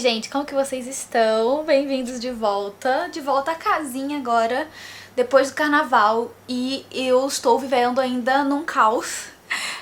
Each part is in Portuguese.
gente, como que vocês estão? Bem-vindos de volta à casinha agora, depois do carnaval, e eu estou vivendo ainda num caos.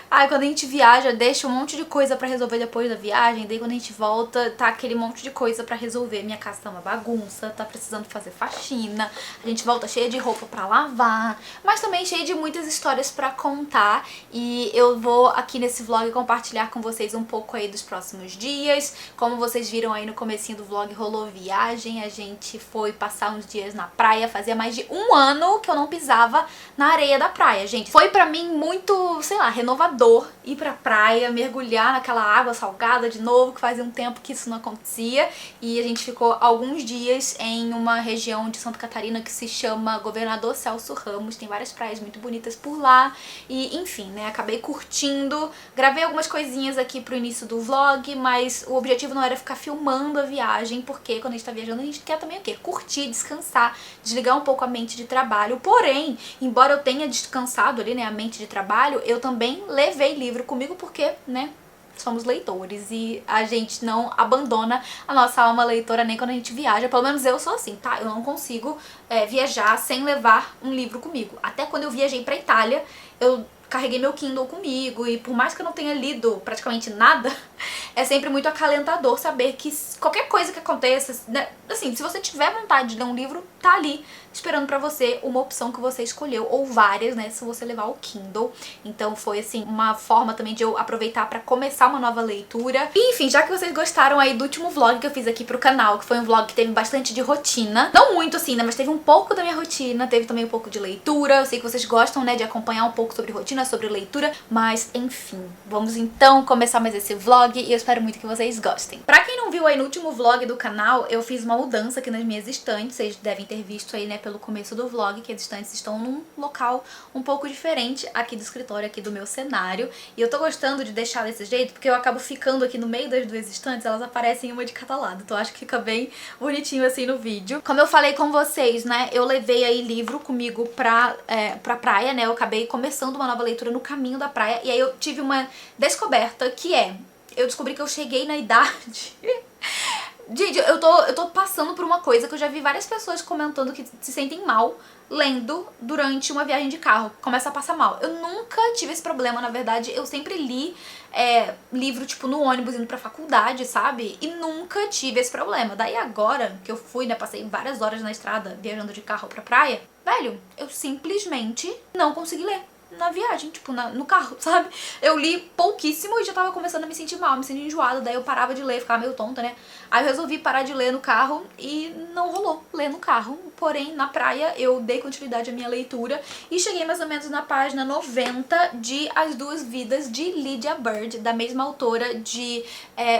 Ai, quando a gente viaja, deixa um monte de coisa pra resolver depois da viagem, daí quando a gente volta, tá aquele monte de coisa pra resolver. Minha casa tá uma bagunça, tá precisando fazer faxina, a gente volta cheia de roupa pra lavar, mas também cheia de muitas histórias pra contar, e eu vou aqui nesse vlog compartilhar com vocês um pouco aí dos próximos dias. Como vocês viram aí no comecinho do vlog, rolou viagem, a gente foi passar uns dias na praia, fazia mais de um ano que eu não pisava na areia da praia, gente. Foi pra mim muito, sei lá, renovador ir pra praia, mergulhar naquela água salgada de novo, que fazia um tempo que isso não acontecia, e a gente ficou alguns dias em uma região de Santa Catarina que se chama Governador Celso Ramos, tem várias praias muito bonitas por lá, e enfim, né, acabei curtindo, gravei algumas coisinhas aqui pro início do vlog, mas o objetivo não era ficar filmando a viagem, porque quando a gente tá viajando a gente quer também o quê? Curtir, descansar, desligar um pouco a mente de trabalho. Porém, embora eu tenha descansado ali, né, a mente de trabalho, eu também levei livro comigo porque, né, somos leitores e a gente não abandona a nossa alma leitora nem quando a gente viaja. Pelo menos eu sou assim, tá? Eu não consigo viajar sem levar um livro comigo. Até quando eu viajei pra Itália, eu carreguei meu Kindle comigo, e por mais que eu não tenha lido praticamente nada, é sempre muito acalentador saber que qualquer coisa que aconteça, né, assim, se você tiver vontade de ler um livro, tá ali esperando pra você uma opção que você escolheu, ou várias, né, se você levar o Kindle. Então foi, assim, uma forma também de eu aproveitar pra começar uma nova leitura. E, enfim, já que vocês gostaram aí do último vlog que eu fiz aqui pro canal, que foi um vlog que teve bastante de rotina, não muito assim, né, mas teve um pouco da minha rotina, teve também um pouco de leitura. Eu sei que vocês gostam, né, de acompanhar um pouco sobre rotina, sobre leitura, mas enfim, vamos então começar mais esse vlog e eu espero muito que vocês gostem. Pra quem não viu aí no último vlog do canal, eu fiz uma mudança aqui nas minhas estantes, vocês devem ter visto aí, né, pelo começo do vlog, que as estantes estão num local um pouco diferente aqui do escritório, aqui do meu cenário, e eu tô gostando de deixar desse jeito, porque eu acabo ficando aqui no meio das duas estantes, elas aparecem uma de cada lado, então acho que fica bem bonitinho assim no vídeo. Como eu falei com vocês, né, eu levei aí livro comigo pra praia, né, eu acabei começando uma nova leitura no caminho da praia, e aí eu tive uma descoberta que eu descobri que eu cheguei na idade... Gente, eu tô passando por uma coisa que eu já vi várias pessoas comentando que se sentem mal lendo durante uma viagem de carro, começa a passar mal. Eu nunca tive esse problema, na verdade, eu sempre li livro, tipo, no ônibus indo pra faculdade, sabe? E nunca tive esse problema. Daí agora que eu fui, né, passei várias horas na estrada viajando de carro pra praia, velho, eu simplesmente não consegui ler na viagem, tipo, no carro, sabe? Eu li pouquíssimo e já tava começando a me sentir mal, me sentir enjoada, daí eu parava de ler, ficava meio tonta, né? Aí eu resolvi parar de ler no carro e não rolou ler no carro, porém na praia eu dei continuidade à minha leitura e cheguei mais ou menos na página 90 de As Duas Vidas de Lydia Bird, da mesma autora de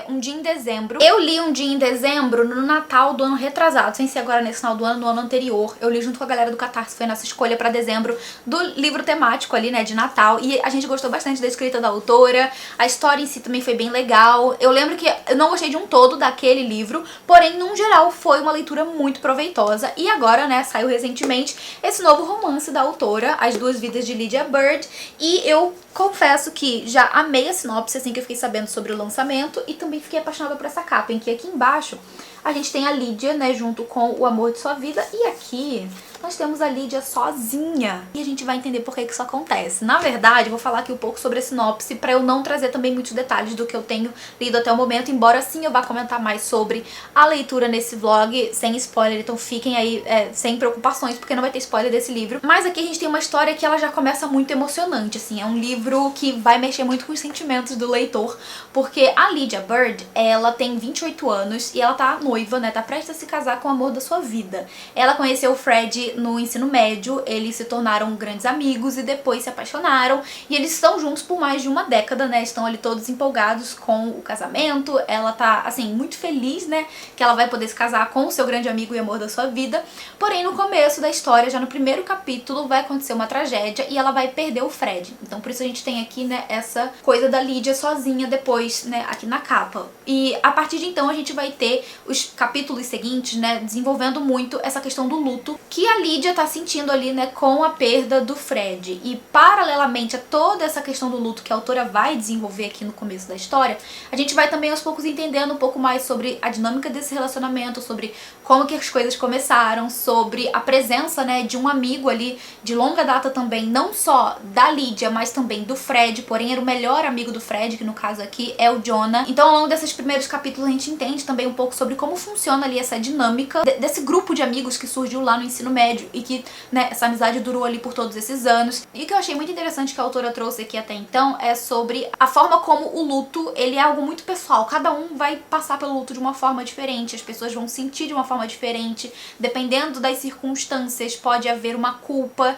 Um Dia em Dezembro. Eu li Um Dia em Dezembro no Natal do ano retrasado, sem ser agora nesse final do ano, no ano anterior. Eu li junto com a galera do Catarse, foi a nossa escolha pra dezembro do livro temático ali, né, de Natal, e a gente gostou bastante da escrita da autora, a história em si também foi bem legal. Eu lembro que eu não gostei de um todo daquele livro, porém, num geral, foi uma leitura muito proveitosa, e agora, né, saiu recentemente esse novo romance da autora, As Duas Vidas de Lydia Bird, e eu confesso que já amei a sinopse assim que eu fiquei sabendo sobre o lançamento, e também fiquei apaixonada por essa capa, em que aqui embaixo a gente tem a Lydia, né, junto com o amor de sua vida, e aqui nós temos a Lydia sozinha. E a gente vai entender por que isso acontece. Na verdade, eu vou falar aqui um pouco sobre a sinopse pra eu não trazer também muitos detalhes do que eu tenho lido até o momento, embora sim eu vá comentar mais sobre a leitura nesse vlog, sem spoiler, então fiquem aí sem preocupações, porque não vai ter spoiler desse livro. Mas aqui a gente tem uma história que ela já começa muito emocionante, assim, é um livro que vai mexer muito com os sentimentos do leitor, porque a Lydia Bird, ela tem 28 anos e ela tá noiva, né, tá prestes a se casar com o amor da sua vida. Ela conheceu o Fred no ensino médio, eles se tornaram grandes amigos e depois se apaixonaram, e eles estão juntos por mais de uma década, né, estão ali todos empolgados com o casamento. Ela tá, assim, muito feliz, né, que ela vai poder se casar com o seu grande amigo e amor da sua vida, porém no começo da história, já no primeiro capítulo, vai acontecer uma tragédia e ela vai perder o Fred. Então por isso a gente tem aqui, né, essa coisa da Lydia sozinha depois, né, aqui na capa. E a partir de então a gente vai ter os capítulos seguintes, né, desenvolvendo muito essa questão do luto que a a Lídia tá sentindo ali, né, com a perda do Fred. E paralelamente a toda essa questão do luto que a autora vai desenvolver aqui no começo da história, a gente vai também aos poucos entendendo um pouco mais sobre a dinâmica desse relacionamento, sobre como que as coisas começaram, sobre a presença, né, de um amigo ali de longa data também, não só da Lídia, mas também do Fred, porém era o melhor amigo do Fred, que no caso aqui é o Jonah. Então ao longo desses primeiros capítulos a gente entende também um pouco sobre como funciona ali essa dinâmica desse grupo de amigos que surgiu lá no ensino médio e que, né, essa amizade durou ali por todos esses anos. E o que eu achei muito interessante que a autora trouxe aqui até então é sobre a forma como o luto, ele é algo muito pessoal. Cada um vai passar pelo luto de uma forma diferente, as pessoas vão sentir de uma forma diferente, dependendo das circunstâncias, pode haver uma culpa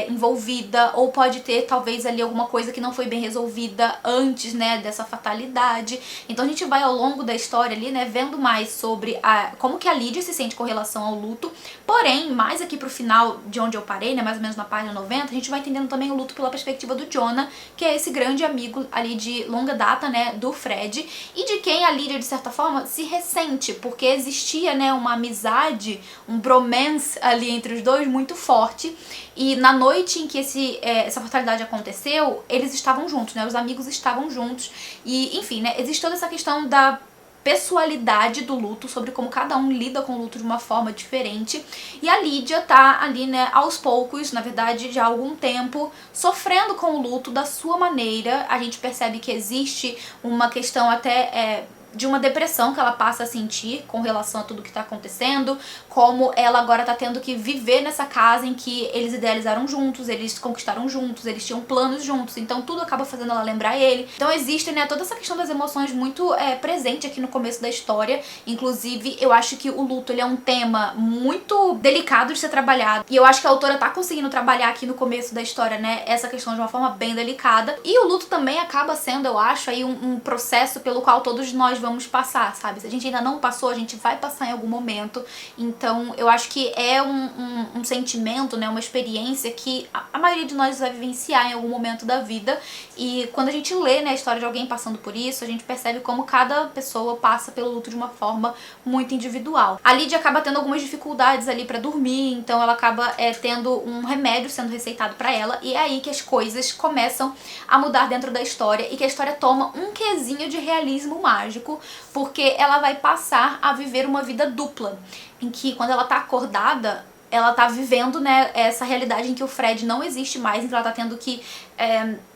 envolvida, ou pode ter talvez ali alguma coisa que não foi bem resolvida antes, né, dessa fatalidade. Então a gente vai ao longo da história ali, né, vendo mais sobre como que a Lídia se sente com relação ao luto, porém, mais aqui pro final de onde eu parei, né, mais ou menos na página 90, a gente vai entendendo também o luto pela perspectiva do Jonah, que é esse grande amigo ali de longa data, né, do Fred, e de quem a Lídia, de certa forma, se ressente, porque existia, né, uma amizade, um bromance ali entre os dois muito forte, e na noite em que essa fatalidade aconteceu, eles estavam juntos, né, os amigos estavam juntos, e enfim, né, existe toda essa questão da pessoalidade do luto, sobre como cada um lida com o luto de uma forma diferente. E a Lídia tá ali, né, aos poucos, na verdade já há algum tempo, sofrendo com o luto da sua maneira. A gente percebe que existe uma questão até de uma depressão que ela passa a sentir com relação a tudo que tá acontecendo, como ela agora tá tendo que viver nessa casa em que eles idealizaram juntos, eles conquistaram juntos, eles tinham planos juntos, então tudo acaba fazendo ela lembrar ele. Então existe, né, toda essa questão das emoções muito presente aqui no começo da história. Inclusive, eu acho que o luto, ele é um tema muito delicado de ser trabalhado, e eu acho que a autora tá conseguindo trabalhar aqui no começo da história, né, essa questão de uma forma bem delicada. E o luto também acaba sendo, eu acho, aí um processo pelo qual todos nós vamos passar, sabe? Se a gente ainda não passou, a gente vai passar em algum momento. Então eu acho que é um sentimento, né, uma experiência que a maioria de nós vai vivenciar em algum momento da vida. E quando a gente lê, né, a história de alguém passando por isso, a gente percebe como cada pessoa passa pelo luto de uma forma muito individual. A Lídia acaba tendo algumas dificuldades ali pra dormir, então ela acaba tendo um remédio sendo receitado pra ela, e é aí que as coisas começam a mudar dentro da história, e que a história toma um quesinho de realismo mágico, porque ela vai passar a viver uma vida dupla, em que quando ela tá acordada, ela tá vivendo, né, essa realidade em que o Fred não existe mais, então ela tá tendo que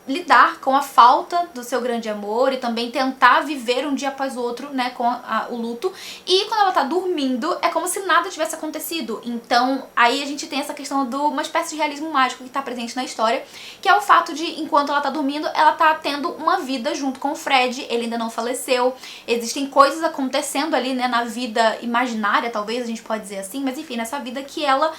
lidar com a falta do seu grande amor e também tentar viver um dia após o outro, né, com o luto. E quando ela tá dormindo, é como se nada tivesse acontecido. Então aí a gente tem essa questão de uma espécie de realismo mágico que tá presente na história, que é o fato de, enquanto ela tá dormindo, ela tá tendo uma vida junto com o Fred. Ele ainda não faleceu, existem coisas acontecendo ali, né, na vida imaginária, talvez a gente pode dizer assim, mas enfim, nessa vida que ela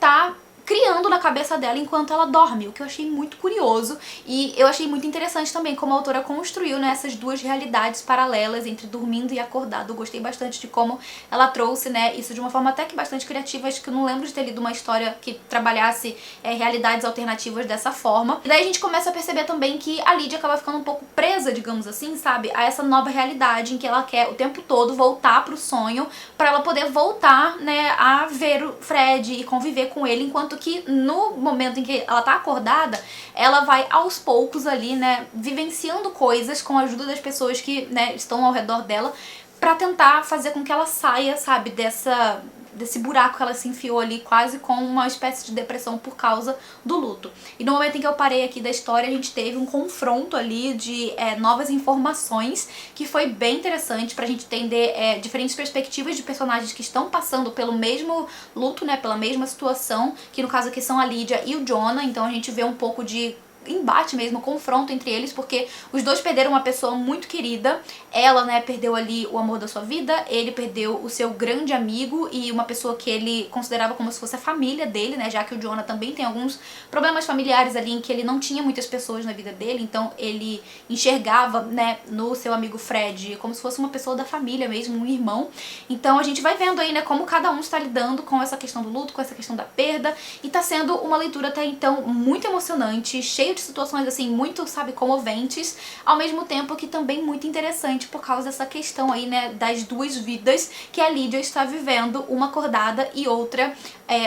tá criando na cabeça dela enquanto ela dorme, o que eu achei muito curioso. E eu achei muito interessante também como a autora construiu, né, essas duas realidades paralelas entre dormindo e acordado. Eu gostei bastante de como ela trouxe, né, isso de uma forma até que bastante criativa. Acho que eu não lembro de ter lido uma história que trabalhasse realidades alternativas dessa forma. E daí a gente começa a perceber também que a Lídia acaba ficando um pouco presa, digamos assim, sabe, a essa nova realidade em que ela quer o tempo todo voltar pro sonho, pra ela poder voltar, né, a ver o Fred e conviver com ele, enquanto que no momento em que ela tá acordada, ela vai aos poucos ali, né, vivenciando coisas com a ajuda das pessoas que, né, estão ao redor dela, pra tentar fazer com que ela saia, sabe, desse buraco que ela se enfiou ali, quase com uma espécie de depressão por causa do luto. E no momento em que eu parei aqui da história, a gente teve um confronto ali de novas informações, que foi bem interessante pra gente entender diferentes perspectivas de personagens que estão passando pelo mesmo luto, né, pela mesma situação, que no caso aqui são a Lídia e o Jonah. Então a gente vê um pouco de embate mesmo, confronto entre eles, porque os dois perderam uma pessoa muito querida. Ela, né, perdeu ali o amor da sua vida, ele perdeu o seu grande amigo e uma pessoa que ele considerava como se fosse a família dele, né, já que o Jonah também tem alguns problemas familiares ali em que ele não tinha muitas pessoas na vida dele, então ele enxergava, né, no seu amigo Fred como se fosse uma pessoa da família mesmo, um irmão. Então a gente vai vendo aí, né, como cada um está lidando com essa questão do luto, com essa questão da perda, e tá sendo uma leitura até então muito emocionante, cheio de situações, assim, muito, sabe, comoventes, ao mesmo tempo que também muito interessante por causa dessa questão aí, né, das duas vidas que a Lydia está vivendo, uma acordada e outra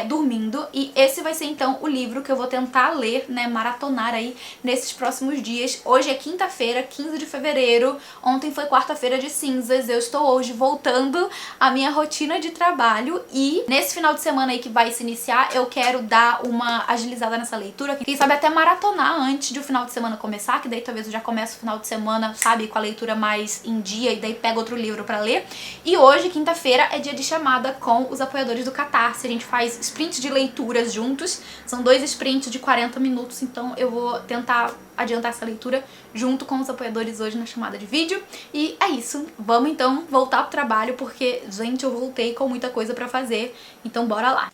dormindo. E esse vai ser, então, o livro que eu vou tentar ler, né, maratonar aí nesses próximos dias. Hoje é quinta-feira, 15 de fevereiro, ontem foi quarta-feira de cinzas, eu estou hoje voltando à minha rotina de trabalho e nesse final de semana aí que vai se iniciar, eu quero dar uma agilizada nessa leitura, quem sabe até maratonar antes de o final de semana começar, que daí talvez eu já comece o final de semana, sabe, com a leitura mais em dia e daí pego outro livro pra ler. E hoje, quinta-feira, é dia de chamada com os apoiadores do Catarse, a gente faz sprints de leituras juntos, são 2 sprints de 40 minutos, então eu vou tentar adiantar essa leitura junto com os apoiadores hoje na chamada de vídeo. E é isso, vamos então voltar pro trabalho, porque, gente, eu voltei com muita coisa pra fazer, então bora lá!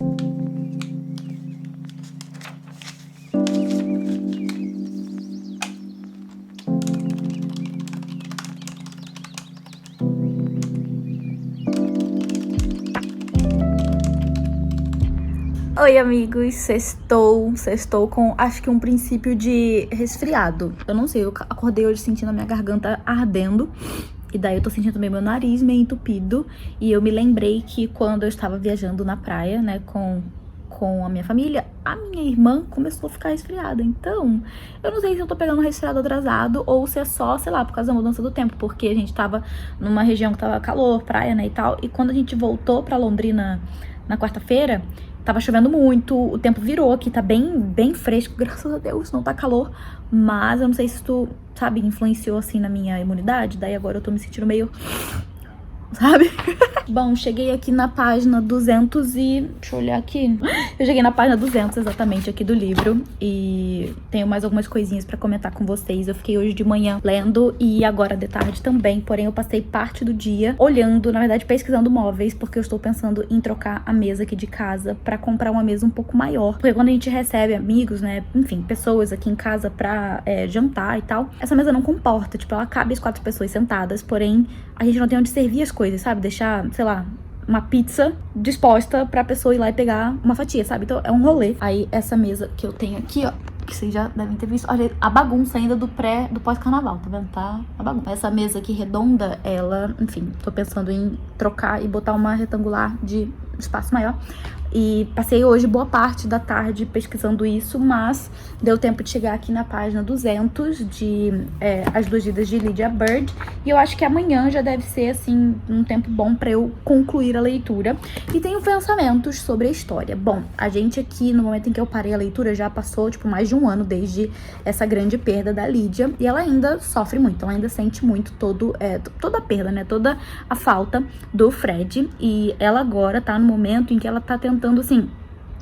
Oi, amigos, sextou com, acho que um princípio de resfriado. Eu não sei, eu acordei hoje sentindo a minha garganta ardendo. E daí eu tô sentindo também meu nariz meio entupido. E eu me lembrei que quando eu estava viajando na praia, né, com a minha família, a minha irmã começou a ficar resfriada. Então, eu não sei se eu tô pegando um resfriado atrasado ou se é só, sei lá, por causa da mudança do tempo. Porque a gente tava numa região que tava calor, praia, né, e tal. E quando a gente voltou pra Londrina na quarta-feira, tava chovendo muito, o tempo virou aqui, tá bem fresco, graças a Deus, não tá calor. Mas eu não sei se tu, sabe, influenciou assim na minha imunidade, daí agora eu tô me sentindo meio, sabe? Bom, cheguei aqui na página 200 e... deixa eu olhar aqui. Eu cheguei na página 200 exatamente aqui do livro e tenho mais algumas coisinhas pra comentar com vocês. Eu fiquei hoje de manhã lendo e agora de tarde também, porém eu passei parte do dia olhando, na verdade pesquisando móveis, porque eu estou pensando em trocar a mesa aqui de casa pra comprar uma mesa um pouco maior. Porque quando a gente recebe amigos, né, enfim, pessoas aqui em casa pra jantar e tal, essa mesa não comporta, tipo, ela cabe as 4 pessoas sentadas, porém a gente não tem onde servir as coisas, sabe? Deixar, sei lá, uma pizza disposta pra pessoa ir lá e pegar uma fatia, sabe? Então é um rolê. Aí essa mesa que eu tenho aqui, ó, que vocês já devem ter visto. Olha, a bagunça ainda do pós-carnaval, tá vendo? Tá a bagunça. Essa mesa aqui redonda, ela, enfim, tô pensando em trocar e botar uma retangular de espaço maior. E passei hoje boa parte da tarde pesquisando isso, mas deu tempo de chegar aqui na página 200 de As Duas Vidas de Lydia Bird. E eu acho que amanhã já deve ser, assim, um tempo bom pra eu concluir a leitura. E tenho pensamentos sobre a história. Bom, a gente aqui, no momento em que eu parei a leitura, já passou, tipo, mais de um ano desde essa grande perda da Lydia. E ela ainda sofre muito, ela ainda sente muito toda a perda, né? Toda a falta do Fred. E ela agora tá no momento em que ela tá tentando, assim,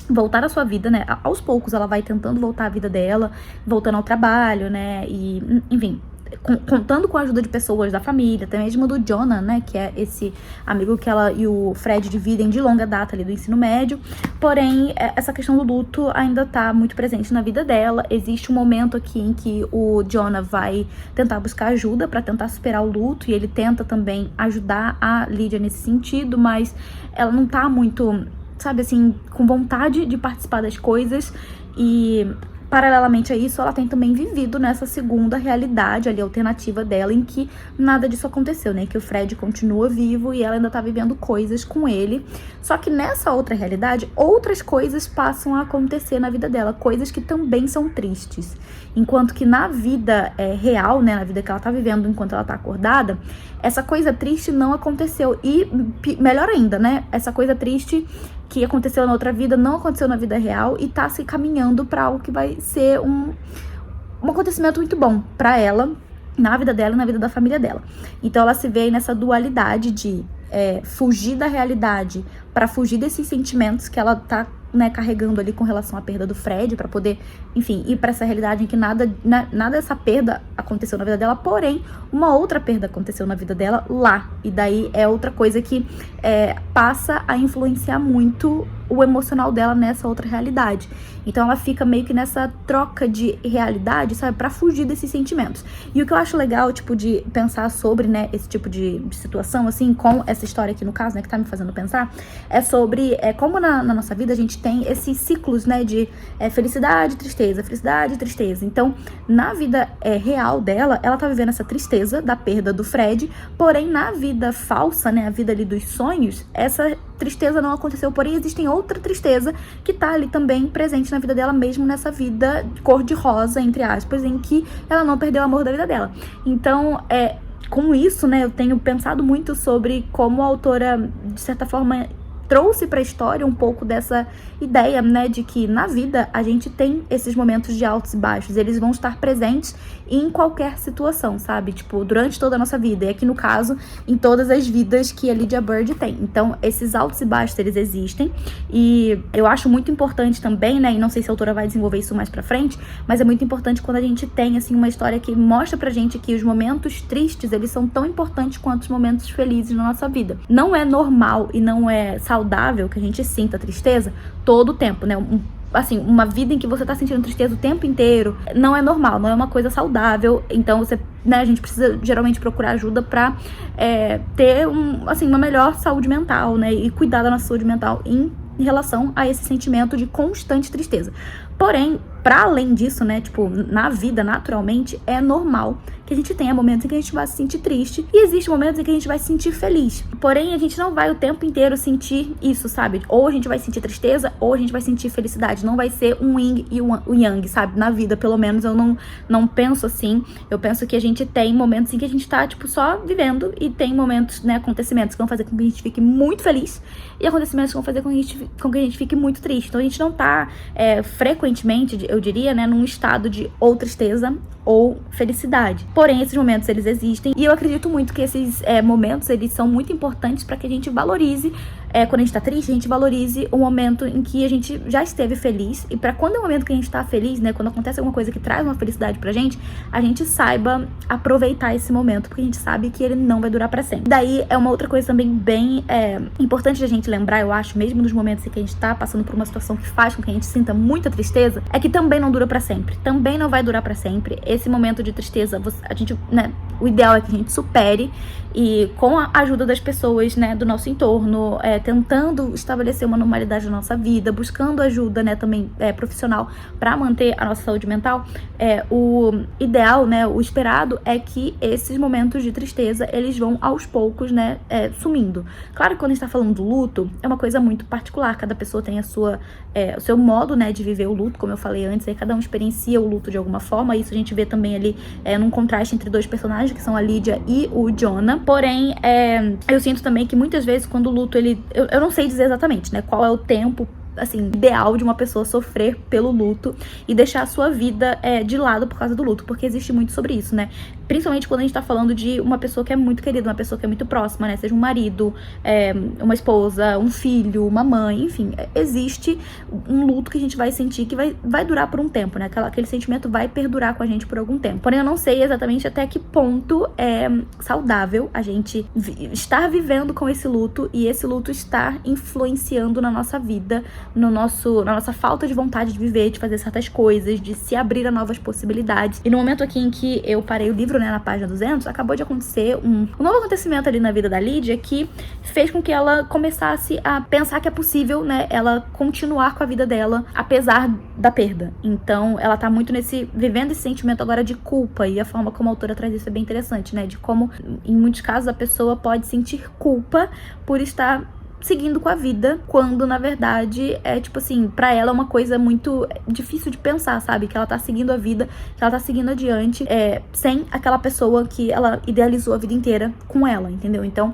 voltar à sua vida, né? Aos poucos ela vai tentando voltar à vida dela, voltando ao trabalho, né? E, enfim, contando com a ajuda de pessoas da família, até mesmo do Jonah, né? Que é esse amigo que ela e o Fred dividem de longa data ali do ensino médio. Porém, essa questão do luto ainda tá muito presente na vida dela. Existe um momento aqui em que o Jonah vai tentar buscar ajuda pra tentar superar o luto, e ele tenta também ajudar a Lydia nesse sentido, mas ela não tá muito, sabe, assim, com vontade de participar das coisas. E paralelamente a isso, ela tem também vivido nessa segunda realidade ali, alternativa dela, em que nada disso aconteceu, né? Que o Fred continua vivo e ela ainda tá vivendo coisas com ele. Só que nessa outra realidade, outras coisas passam a acontecer na vida dela, coisas que também são tristes. Enquanto que na vida real, né, na vida que ela tá vivendo enquanto ela tá acordada, essa coisa triste não aconteceu. E melhor ainda, né? Essa coisa triste que aconteceu na outra vida não aconteceu na vida real e tá se caminhando pra algo que vai ser um acontecimento muito bom pra ela, na vida dela e na vida da família dela. Então ela se vê aí nessa dualidade de fugir da realidade pra fugir desses sentimentos que ela tá, né, carregando ali com relação à perda do Fred, pra poder, enfim, ir pra essa realidade em que nada dessa perda aconteceu na vida dela, porém, uma outra perda aconteceu na vida dela lá. E daí é outra coisa que passa a influenciar muito o emocional dela nessa outra realidade. Então ela fica meio que nessa troca de realidade, sabe, pra fugir desses sentimentos. E o que eu acho legal, tipo, de pensar sobre, né, esse tipo de situação, assim, com essa história aqui no caso, né, que tá me fazendo pensar, é sobre como na nossa vida a gente tem esses ciclos, né, de felicidade, tristeza, tristeza. Então, na vida real dela, ela tá vivendo essa tristeza da perda do Fred, porém, na vida falsa, né, a vida ali dos sonhos, essa tristeza não aconteceu, porém existe outra tristeza que tá ali também presente na vida dela, mesmo nessa vida cor-de-rosa, entre aspas, em que ela não perdeu o amor da vida dela. Então, com isso, né, eu tenho pensado muito sobre como a autora, de certa forma, trouxe pra história um pouco dessa ideia, né, de que na vida a gente tem esses momentos de altos e baixos, eles vão estar presentes em qualquer situação, sabe? Tipo, durante toda a nossa vida, e aqui no caso, em todas as vidas que a Lydia Bird tem. Então, esses altos e baixos, eles existem, e eu acho muito importante também, né, e não sei se a autora vai desenvolver isso mais pra frente, mas é muito importante quando a gente tem, assim, uma história que mostra pra gente que os momentos tristes, eles são tão importantes quanto os momentos felizes na nossa vida. Não é normal e não é saudável que a gente sinta tristeza todo o tempo, né? Assim, uma vida em que você tá sentindo tristeza o tempo inteiro não é normal, não é uma coisa saudável. Então você, né, a gente precisa geralmente procurar ajuda pra ter uma melhor saúde mental, né, e cuidar da nossa saúde mental em relação a esse sentimento de constante tristeza. Porém, pra além disso, né, tipo, na vida, naturalmente, é normal que a gente tenha momentos em que a gente vai se sentir triste e existem momentos em que a gente vai se sentir feliz. Porém, a gente não vai o tempo inteiro sentir isso, sabe? Ou a gente vai sentir tristeza, ou a gente vai sentir felicidade. Não vai ser um yin e um yang, sabe? Na vida, pelo menos, eu não penso assim. Eu penso que a gente tem momentos em que a gente tá, tipo, só vivendo, e tem momentos, né, acontecimentos que vão fazer com que a gente fique muito feliz e acontecimentos que vão fazer com que a gente fique muito triste. Então, a gente não tá frequentemente, eu diria, né, num estado de ou tristeza ou felicidade. Porém, esses momentos, eles existem, e eu acredito muito que esses momentos, eles são muito importantes para que a gente valorize, quando a gente tá triste, a gente valorize o momento em que a gente já esteve feliz, e para quando é o momento que a gente tá feliz, né, quando acontece alguma coisa que traz uma felicidade pra gente, a gente saiba aproveitar esse momento, porque a gente sabe que ele não vai durar pra sempre. Daí, é uma outra coisa também bem importante da gente lembrar, eu acho, mesmo nos momentos em que a gente tá passando por uma situação que faz com que a gente sinta muita tristeza, é que também não dura pra sempre, também não vai durar pra sempre. Esse momento de tristeza, a gente, né, o ideal é que a gente supere, e com a ajuda das pessoas, né, do nosso entorno, tentando estabelecer uma normalidade na nossa vida, buscando ajuda, né, também profissional para manter a nossa saúde mental, o ideal, né, o esperado é que esses momentos de tristeza, eles vão aos poucos, né, sumindo. Claro que quando a gente tá falando do luto, é uma coisa muito particular, cada pessoa tem o seu modo, né, de viver o luto, como eu falei antes, aí cada um experiencia o luto de alguma forma. Isso a gente vê também ali num contraste entre dois personagens, que são a Lydia e o Jonah. Porém, eu sinto também que muitas vezes quando o luto, eu não sei dizer exatamente, né, qual é o tempo, assim, ideal de uma pessoa sofrer pelo luto e deixar a sua vida de lado por causa do luto, porque existe muito sobre isso, né? Principalmente quando a gente tá falando de uma pessoa que é muito querida, uma pessoa que é muito próxima, né? Seja um marido, uma esposa, um filho, uma mãe, enfim. Existe um luto que a gente vai sentir que vai durar por um tempo, né? Aquele sentimento vai perdurar com a gente por algum tempo. Porém, eu não sei exatamente até que ponto é saudável a gente estar vivendo com esse luto e esse luto estar influenciando na nossa vida, na nossa falta de vontade de viver, de fazer certas coisas, de se abrir a novas possibilidades. E no momento aqui em que eu parei o livro, né, na página 200, acabou de acontecer um novo acontecimento ali na vida da Lydia que fez com que ela começasse a pensar que é possível, né, ela continuar com a vida dela, apesar da perda. Então, ela tá muito vivendo esse sentimento agora de culpa, e a forma como a autora traz isso é bem interessante, né, de como, em muitos casos, a pessoa pode sentir culpa por estar seguindo com a vida, quando na verdade tipo assim, pra ela é uma coisa muito difícil de pensar, sabe? Que ela tá seguindo a vida, que ela tá seguindo adiante, sem aquela pessoa que ela idealizou a vida inteira com ela, entendeu? Então,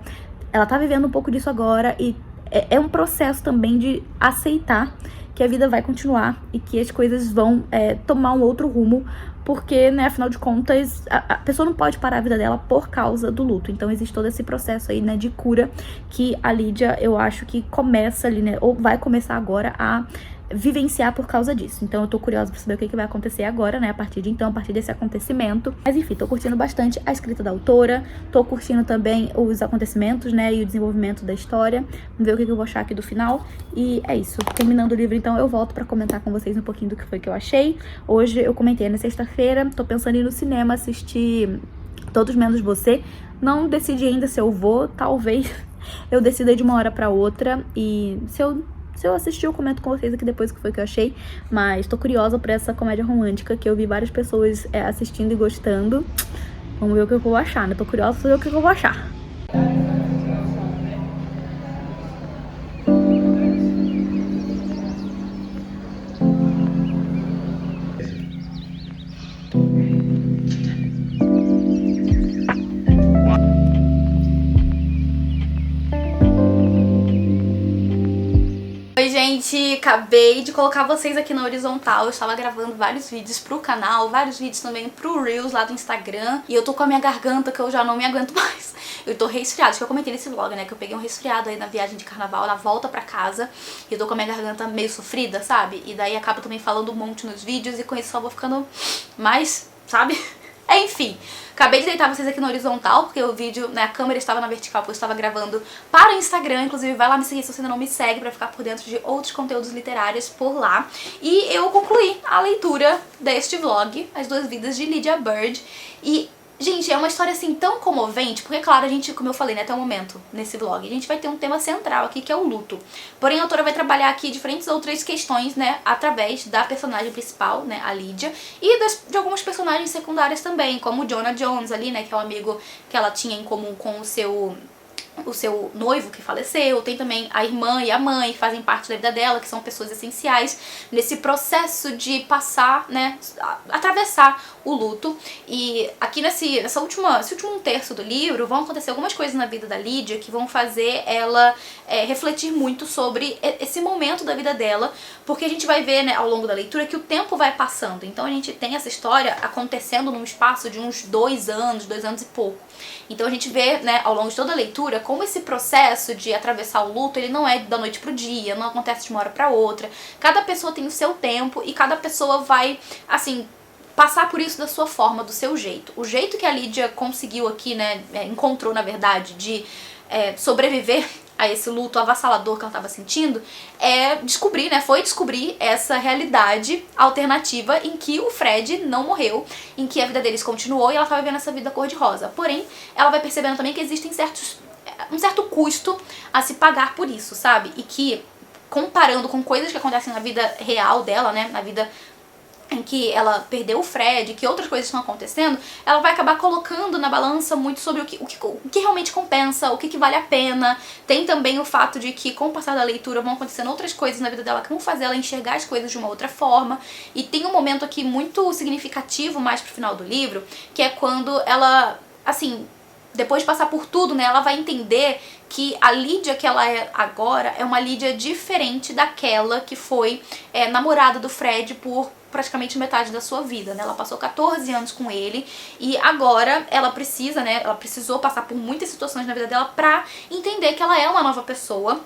ela tá vivendo um pouco disso agora, e é um processo também de aceitar que a vida vai continuar e que as coisas vão tomar um outro rumo, porque, né, afinal de contas, a pessoa não pode parar a vida dela por causa do luto. Então existe todo esse processo aí, né, de cura, que a Lydia, eu acho que começa ali, né, ou vai começar agora a vivenciar por causa disso. Então eu tô curiosa pra saber o que vai acontecer agora, né, a partir desse acontecimento. Mas enfim, tô curtindo bastante a escrita da autora, tô curtindo também os acontecimentos, né, e o desenvolvimento da história. Vamos ver o que eu vou achar aqui do final. E é isso. Terminando o livro, então, eu volto pra comentar com vocês um pouquinho do que foi que eu achei. Hoje eu comentei na sexta-feira, tô pensando em ir no cinema assistir Todos Menos Você. Não decidi ainda se eu vou, talvez eu decida de uma hora pra outra. E se eu assistir, eu comento com vocês aqui depois o que foi que eu achei. Mas tô curiosa por essa comédia romântica que eu vi várias pessoas assistindo e gostando. Vamos ver o que eu vou achar, né? Tô curiosa pra ver o que eu vou achar. Oi, gente, acabei de colocar vocês aqui na horizontal. Eu estava gravando vários vídeos pro canal, vários vídeos também pro Reels lá do Instagram. E eu tô com a minha garganta que eu já não me aguento mais. Eu tô resfriada, acho que eu comentei nesse vlog, né, que eu peguei um resfriado aí na viagem de carnaval, na volta pra casa. E eu tô com a minha garganta meio sofrida, sabe? E daí acabo também falando um monte nos vídeos e com isso só vou ficando mais, sabe? Enfim, acabei de deitar vocês aqui na horizontal, porque o vídeo, né, a câmera estava na vertical, porque eu estava gravando para o Instagram. Inclusive, vai lá me seguir se você ainda não me segue, pra ficar por dentro de outros conteúdos literários por lá. E eu concluí a leitura deste vlog, As Duas Vidas de Lydia Bird. E, gente, é uma história assim tão comovente, porque claro, a gente, como eu falei, né, até o momento nesse vlog, a gente vai ter um tema central aqui, que é o luto. Porém, a autora vai trabalhar aqui diferentes outras questões, né, através da personagem principal, né, a Lydia, e de algumas personagens secundárias também, como o Jonah Jones ali, né, que é o amigo que ela tinha em comum com o seu noivo que faleceu. Tem também a irmã e a mãe que fazem parte da vida dela, que são pessoas essenciais nesse processo de passar, né, atravessar o luto. E aqui esse último terço do livro vão acontecer algumas coisas na vida da Lydia que vão fazer ela refletir muito sobre esse momento da vida dela, porque a gente vai ver, né, ao longo da leitura que o tempo vai passando. Então a gente tem essa história acontecendo num espaço de uns 2 anos e pouco. Então a gente vê, né, ao longo de toda a leitura, como esse processo de atravessar o luto, ele não é da noite pro dia, não acontece de uma hora pra outra. Cada pessoa tem o seu tempo e cada pessoa vai, assim, passar por isso da sua forma, do seu jeito. O jeito que a Lydia conseguiu aqui, né, encontrou, na verdade, de sobreviver a esse luto avassalador que ela estava sentindo, foi descobrir essa realidade alternativa em que o Fred não morreu, em que a vida deles continuou e ela estava vivendo essa vida cor-de-rosa. Porém, ela vai percebendo também que existem um certo custo a se pagar por isso, sabe? E que, comparando com coisas que acontecem na vida real dela, né, na vida em que ela perdeu o Fred, que outras coisas estão acontecendo, ela vai acabar colocando na balança muito sobre o que realmente compensa, o que vale a pena. Tem também o fato de que, com o passar da leitura, vão acontecendo outras coisas na vida dela que vão fazer ela enxergar as coisas de uma outra forma. E tem um momento aqui muito significativo mais pro final do livro, que é quando ela, assim, depois de passar por tudo, né, ela vai entender que a Lydia que ela é agora é uma Lydia diferente daquela que foi namorada do Fred por praticamente metade da sua vida, né? Ela passou 14 anos com ele e agora ela precisa, né? Ela precisou passar por muitas situações na vida dela pra entender que ela é uma nova pessoa,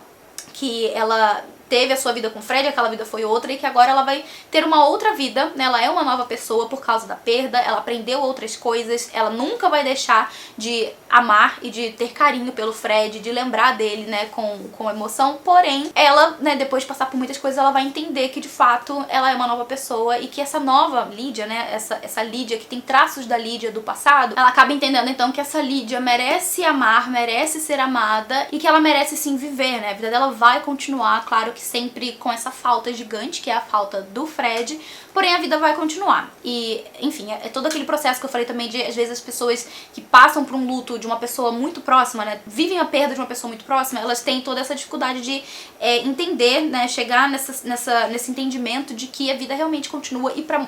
que ela teve a sua vida com o Fred, aquela vida foi outra, e que agora ela vai ter uma outra vida, né? Ela é uma nova pessoa por causa da perda, ela aprendeu outras coisas, ela nunca vai deixar de amar e de ter carinho pelo Fred, de lembrar dele, né, com emoção, porém, ela, né, depois de passar por muitas coisas, ela vai entender que, de fato, ela é uma nova pessoa e que essa nova Lydia, né, essa Lydia que tem traços da Lydia do passado, ela acaba entendendo, então, que essa Lydia merece amar, merece ser amada e que ela merece, sim, viver, né, a vida dela vai continuar, claro que sempre com essa falta gigante, que é a falta do Fred, porém a vida vai continuar. E, enfim, é todo aquele processo que eu falei também de, às vezes, as pessoas que passam por um luto de uma pessoa muito próxima, né, vivem a perda de uma pessoa muito próxima, elas têm toda essa dificuldade de entender, né, chegar nesse entendimento de que a vida realmente continua e, pra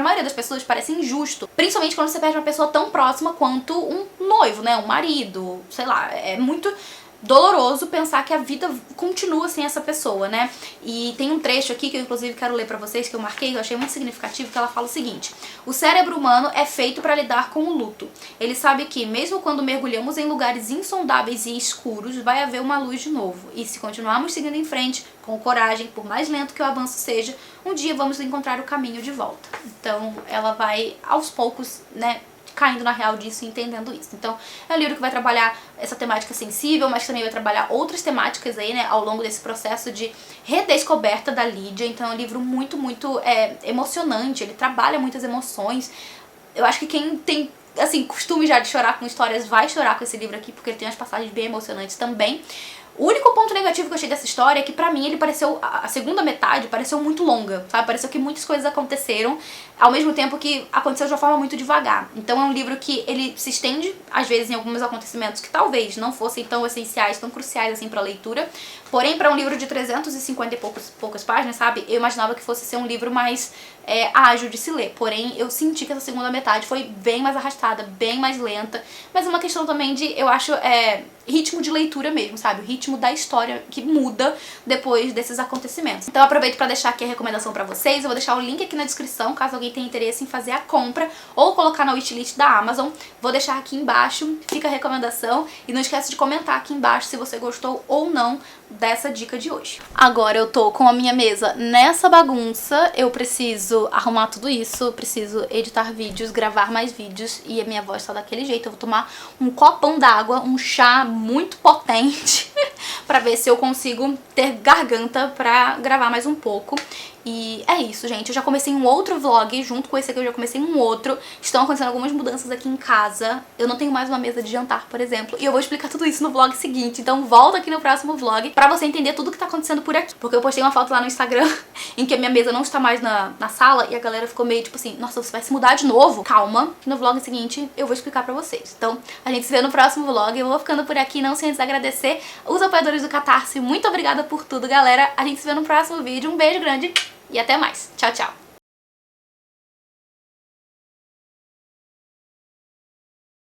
maioria das pessoas parece injusto, principalmente quando você perde uma pessoa tão próxima quanto um noivo, né, um marido, sei lá, é muito doloroso pensar que a vida continua sem essa pessoa, né? E tem um trecho aqui que eu inclusive quero ler pra vocês, que eu marquei, que eu achei muito significativo, que ela fala o seguinte: o cérebro humano é feito para lidar com o luto. Ele sabe que mesmo quando mergulhamos em lugares insondáveis e escuros, vai haver uma luz de novo. E se continuarmos seguindo em frente, com coragem, por mais lento que o avanço seja, um dia vamos encontrar o caminho de volta. Então ela vai aos poucos, né, caindo na real disso e entendendo isso. Então é um livro que vai trabalhar essa temática sensível, mas também vai trabalhar outras temáticas aí, né, ao longo desse processo de redescoberta da Lídia. Então é um livro muito, muito emocionante, ele trabalha muitas emoções. Eu acho que quem tem, assim, costume já de chorar com histórias vai chorar com esse livro aqui, porque ele tem umas passagens bem emocionantes também. O único ponto negativo que eu achei dessa história é que pra mim ele pareceu, a segunda metade pareceu muito longa, sabe? Pareceu que muitas coisas aconteceram, ao mesmo tempo que aconteceu de uma forma muito devagar. Então é um livro que ele se estende, às vezes, em alguns acontecimentos que talvez não fossem tão essenciais, tão cruciais assim pra leitura. Porém, pra um livro de 350 e poucas páginas, sabe? Eu imaginava que fosse ser um livro mais ágil de se ler. Porém, eu senti que essa segunda metade foi bem mais arrastada, bem mais lenta. Mas é uma questão também de, eu acho, ritmo de leitura mesmo, sabe? O ritmo da história que muda depois desses acontecimentos. Então eu aproveito pra deixar aqui a recomendação pra vocês. Eu vou deixar o link aqui na descrição, caso alguém tenha interesse em fazer a compra ou colocar na wishlist da Amazon. Vou deixar aqui embaixo, fica a recomendação. E não esquece de comentar aqui embaixo se você gostou ou não dessa dica de hoje. Agora eu tô com a minha mesa nessa bagunça, eu preciso arrumar tudo isso, preciso editar vídeos, gravar mais vídeos e a minha voz tá daquele jeito. Eu vou tomar um copão d'água, um chá muito potente pra ver se eu consigo ter garganta pra gravar mais um pouco. E é isso, gente. Eu já comecei um outro vlog, junto com esse aqui eu já comecei um outro. Estão acontecendo algumas mudanças aqui em casa. Eu não tenho mais uma mesa de jantar, por exemplo. E eu vou explicar tudo isso no vlog seguinte. Então volta aqui no próximo vlog pra você entender tudo que tá acontecendo por aqui. Porque eu postei uma foto lá no Instagram em que a minha mesa não está mais na sala. E a galera ficou meio tipo assim, nossa, você vai se mudar de novo? Calma, no vlog seguinte eu vou explicar pra vocês. Então a gente se vê no próximo vlog. Eu vou ficando por aqui, não sem antes agradecer os apoiadores do Catarse. Muito obrigada por tudo, galera. A gente se vê no próximo vídeo. Um beijo grande e até mais. Tchau, tchau.